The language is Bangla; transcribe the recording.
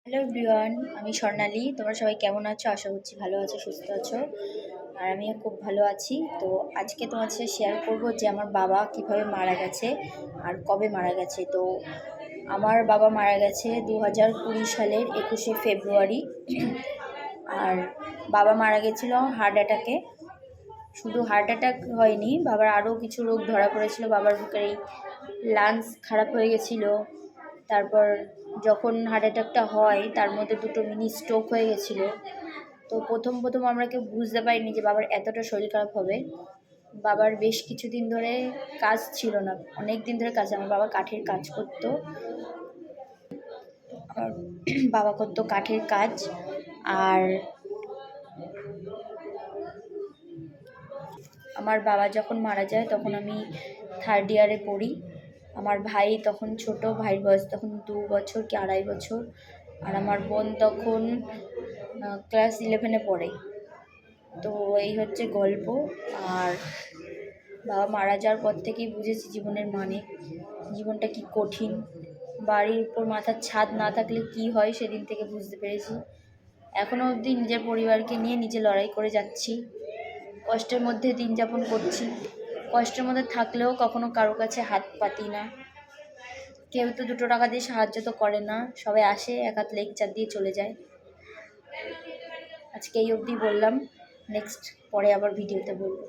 হ্যালো এভরিওয়ান, আমি স্বর্ণালী। তোমরা সবাই কেমন আছো? আশা করছি ভালো আছো, সুস্থ আছো। আর আমিও খুব ভালো আছি। তো আজকে তোমার সাথে শেয়ার করব যে আমার বাবা কিভাবে মারা গেছে আর কবে মারা গেছে। তো আমার বাবা মারা গেছে 2020 সালের 21শে ফেব্রুয়ারি। আর বাবা মারা গেছিল হার্ট অ্যাটাকে। শুধু হার্ট অ্যাটাক হয়নি, বাবার আরও কিছু রোগ ধরা পড়েছিল। বাবার বুকের এই লাংস খারাপ হয়ে গেছিলো। তারপর যখন হার্ট অ্যাটাকটা হয় তার মধ্যে দুটো মিনি স্ট্রোক হয়ে গেছিলো। তো প্রথম আমরা কেউ বুঝতে পারিনি যে বাবার এতটা শরীর খারাপ হবে। বাবার বেশ কিছুদিন ধরে কাজ ছিল না, অনেক দিন ধরে কাজ। আমার বাবা কাঠের কাজ করতো। আর বাবা করতো কাঠের কাজ। আর আমার বাবা যখন মারা যায় তখন আমি 3rd ইয়ারে পড়ি। আমার ভাই তখন ছোট, ভাইয়ের বয়স তখন 2 বছর কি 2.5 বছর। আর আমার বোন তখন ক্লাস 11-এ পড়ে। তো এই হচ্ছে গল্প। আর বাবা মারা যাওয়ার পর থেকেই বুঝেছি জীবনের মানে, জীবনটা কি কঠিন। বাড়ির উপর মাথার ছাদ না থাকলে কি হয় সেদিন থেকে বুঝতে পেরেছি। এখনও অবধি নিজের পরিবারকে নিয়ে নিজে লড়াই করে যাচ্ছি। কষ্টের মধ্যে দিন যাপন করছি। কষ্টের মধ্যে থাকলেও কখনো কারো কাছে হাত পাতি না। কেউ তো 2 টাকা দিয়ে সাহায্য তো করে না, সবাই আসে এক হাত লেকচার দিয়ে চলে যায়। আজকে এই অবধি বললাম, নেক্সট পরে আবার ভিডিওতে বলবো।